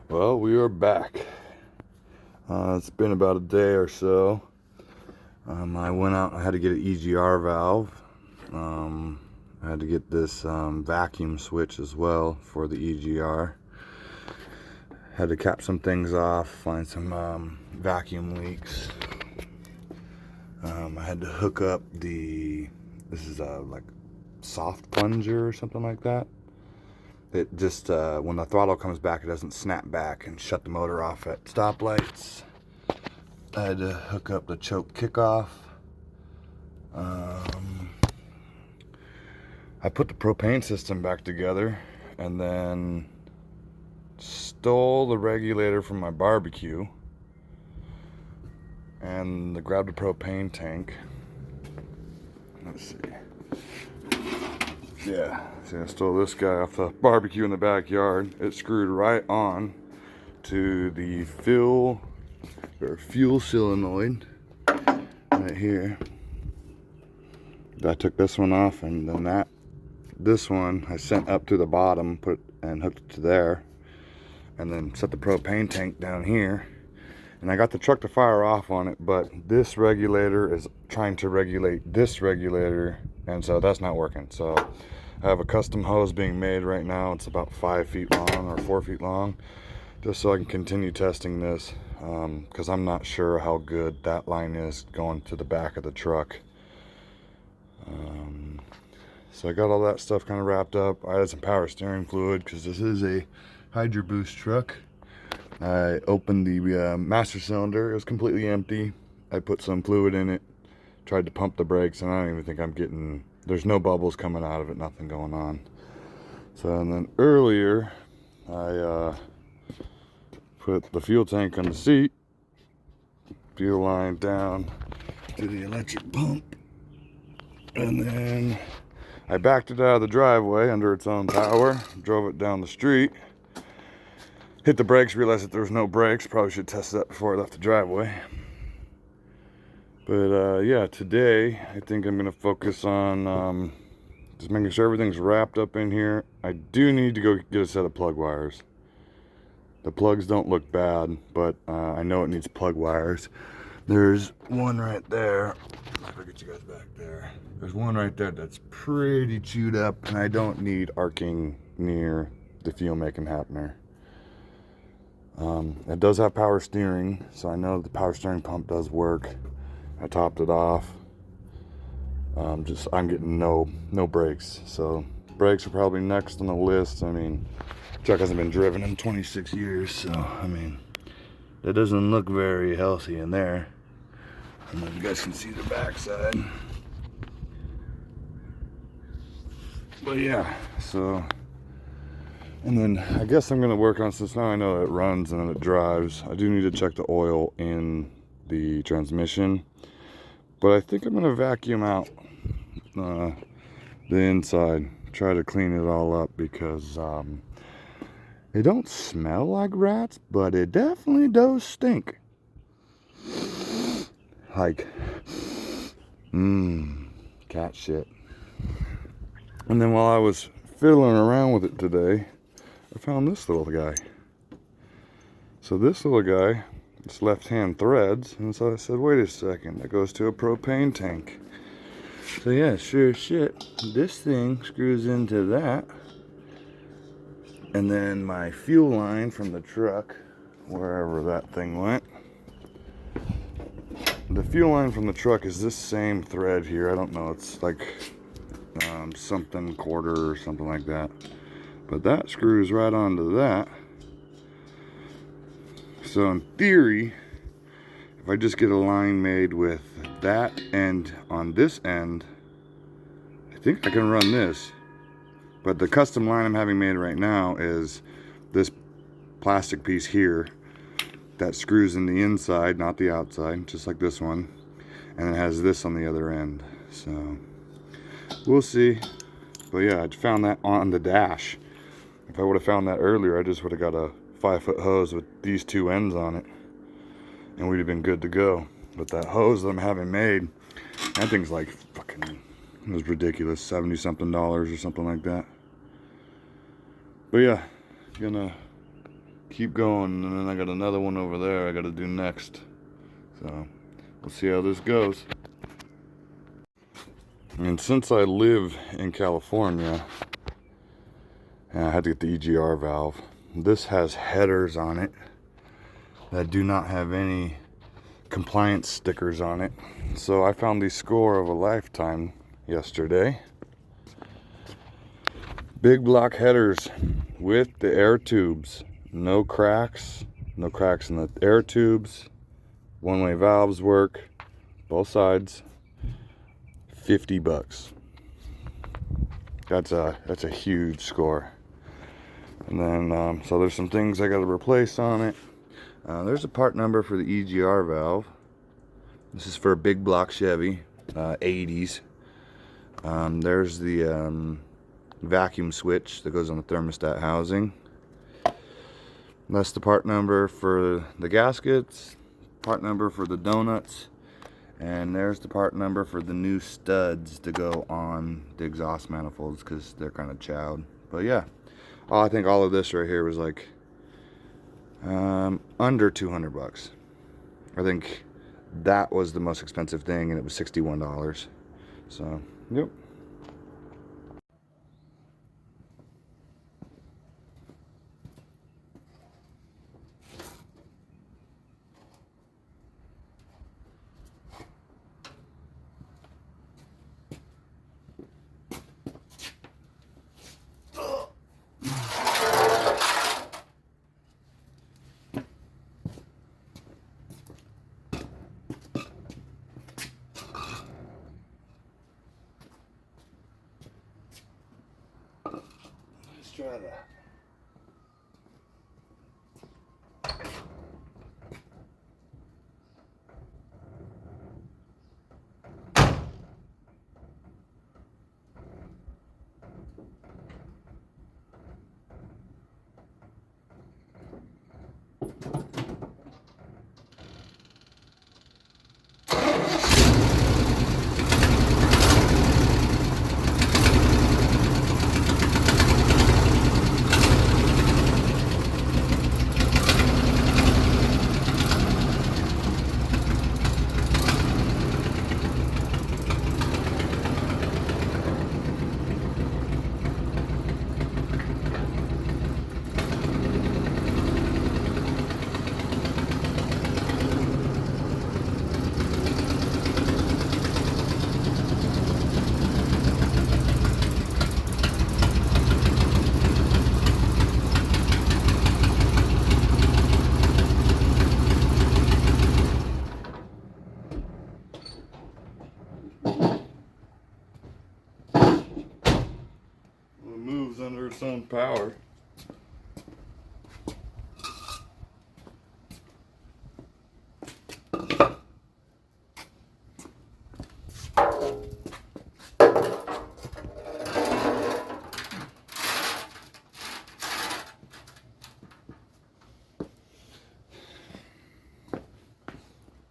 Well, we are back. It's been about a day or so. I went out, I had to get an EGR valve. I had to get this vacuum switch as well for the EGR. Had to cap some things off, find some vacuum leaks. I had to hook up this is a like soft plunger or something like that. It just, when the throttle comes back, it doesn't snap back and shut the motor off at stoplights. I had to hook up the choke kickoff. I put the propane system back together and then stole the regulator from my barbecue and grabbed a propane tank. Let's see. Yeah, see, I stole this guy off the barbecue in the backyard. It screwed right on to the fuel solenoid right here. I took this one off, and then this one I sent up to the bottom, hooked it to there, and then set the propane tank down here. And I got the truck to fire off on it, but this regulator is trying to regulate this regulator, and so that's not working. So I have a custom hose being made right now. It's about 5 feet long or 4 feet long, just so I can continue testing this, because I'm not sure how good that line is going to the back of the truck. So I got all that stuff kind of wrapped up. I had some power steering fluid because this is a Hydro Boost truck. I opened the master cylinder. It was completely empty. I put some fluid in it, tried to pump the brakes, and I don't even think there's no bubbles coming out of it, nothing going on. So, and then earlier, I put the fuel tank on the seat, fuel line down to the electric pump, and then I backed it out of the driveway under its own power, drove it down the street, hit the brakes, realized that there was no brakes. Probably should test that before I left the driveway. But yeah, today I think I'm going to focus on just making sure everything's wrapped up in here. I do need to go get a set of plug wires. The plugs don't look bad, but I know it needs plug wires. There's one right there. If I get you guys back there. There's one right there that's pretty chewed up, and I don't need arcing near the fuel making happener. It does have power steering, so I know the power steering pump does work. I topped it off. I'm getting no brakes, so brakes are probably next on the list. I mean, the truck hasn't been driven in 26 years, so I mean, it doesn't look very healthy in there. And then you guys can see the backside. But yeah, so, and then I guess I'm gonna work on, since now I know it runs and it drives, I do need to check the oil in the transmission. But I think I'm gonna vacuum out the inside, try to clean it all up, because it don't smell like rats, but it definitely does stink. Like, cat shit. And then while I was fiddling around with it today, I found this little guy. So this little guy, it's left-hand threads, and so I said, wait a second, that goes to a propane tank. So yeah, sure as shit, this thing screws into that, and then my fuel line from the truck, wherever that thing went, the fuel line from the truck is this same thread here. I don't know, it's like something quarter or something like that, but that screws right onto that. So in theory, if I just get a line made with that end on this end, I think I can run this. But the custom line I'm having made right now is this plastic piece here that screws in the inside, not the outside, just like this one. And it has this on the other end. So we'll see. But yeah, I found that on the dash. If I would have found that earlier, I just would have got a 5-foot hose with these two ends on it, and we'd have been good to go. But that hose that I'm having made, that thing's like fucking, it was ridiculous, $70-something or something like that. But yeah, gonna keep going, and then I got another one over there I got to do next. So we'll see how this goes. And since I live in California, I had to get the EGR valve. This has headers on it that do not have any compliance stickers on it. So I found the score of a lifetime yesterday. Big block headers with the air tubes. No cracks in the air tubes. One-way valves work, both sides. $50. That's a huge score. And then so there's some things I got to replace on it. There's a part number for the EGR valve. This is for a big block Chevy, 80s. There's the vacuum switch that goes on the thermostat housing. That's the part number for the gaskets, part number for the donuts, and there's the part number for the new studs to go on the exhaust manifolds because they're kind of chowed. But yeah, I think all of this right here was like under 200 bucks. I think that was the most expensive thing, and it was $61. So, yep. Let's try that. Under its own power.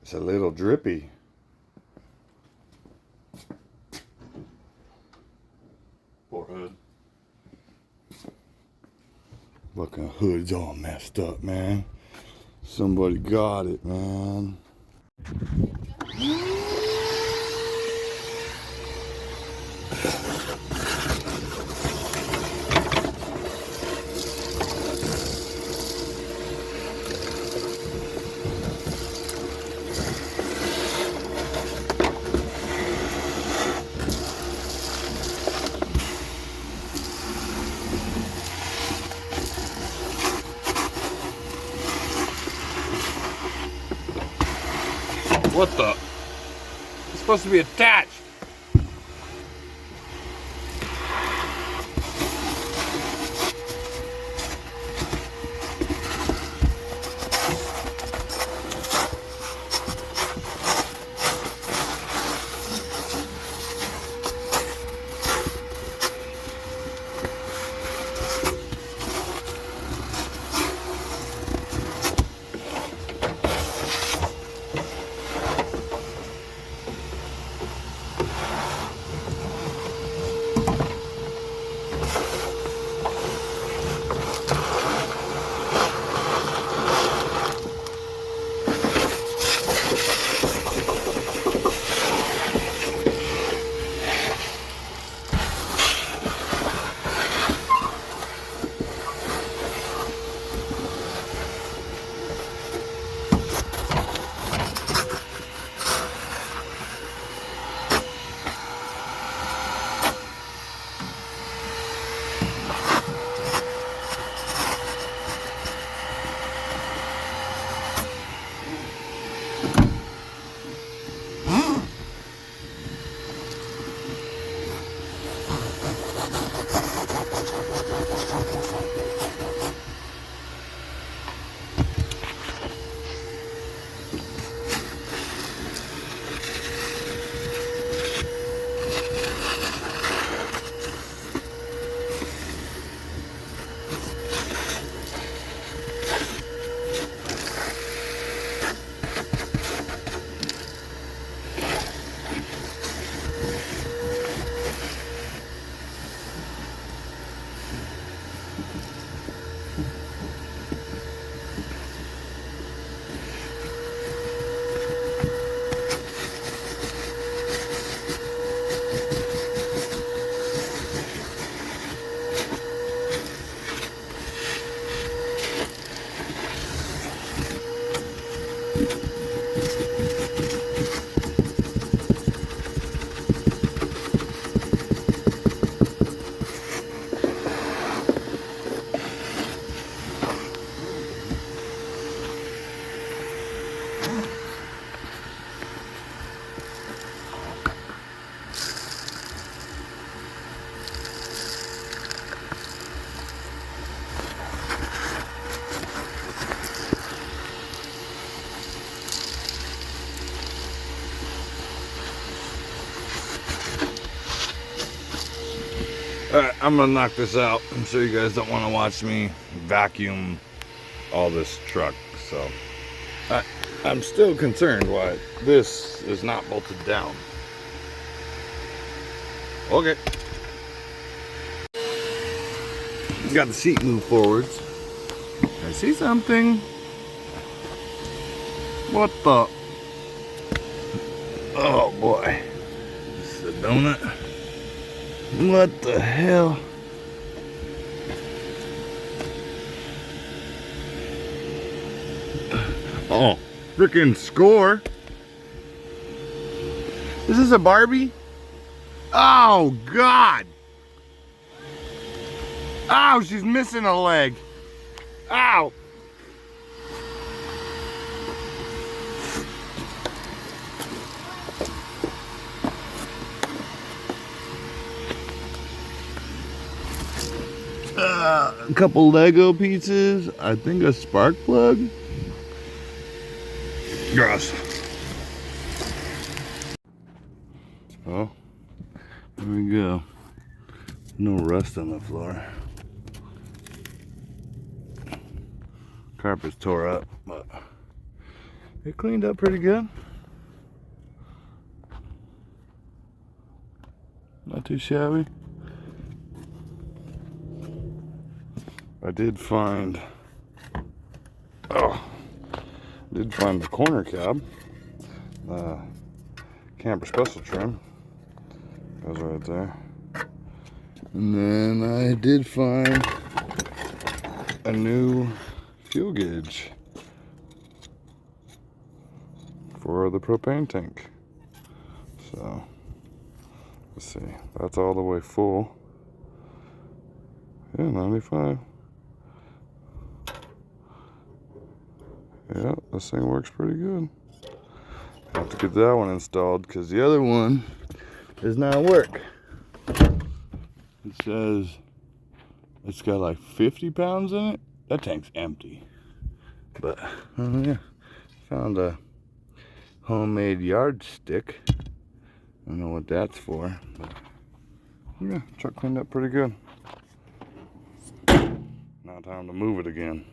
It's a little drippy. Poor hood. Fucking hood's all messed up, man. Somebody got it, man. What the? It's supposed to be attached. Alright, I'm gonna knock this out. I'm sure you guys don't want to watch me vacuum all this truck, so I'm still concerned why this is not bolted down. Okay. Got the seat moved forwards. I see something. What the? Oh boy. This is a donut. What the hell? Oh, freaking score. Is this a Barbie? Oh God. Ow, she's missing a leg. Ow. A couple Lego pieces. I think a spark plug. Gross. Oh, here we go. No rust on the floor. Carpet's tore up, but it cleaned up pretty good. Not too shabby. I did find the corner cab, camper special trim, goes right there. And then I did find a new fuel gauge for the propane tank. So let's see, that's all the way full. Yeah, 95. Yeah, this thing works pretty good. I have to get that one installed because the other one does not work. It says it's got like 50 pounds in it. That tank's empty. But, oh yeah, found a homemade yardstick. I don't know what that's for, but yeah, truck cleaned up pretty good. Now time to move it again.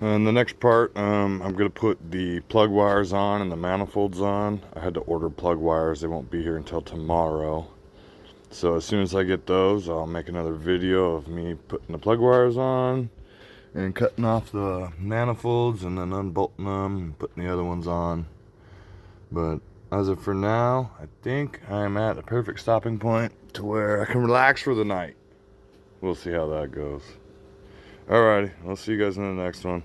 And the next part, I'm going to put the plug wires on and the manifolds on. I had to order plug wires. They won't be here until tomorrow. So as soon as I get those, I'll make another video of me putting the plug wires on and cutting off the manifolds and then unbolting them and putting the other ones on. But as of for now, I think I'm at a perfect stopping point to where I can relax for the night. We'll see how that goes. Alrighty, I'll see you guys in the next one.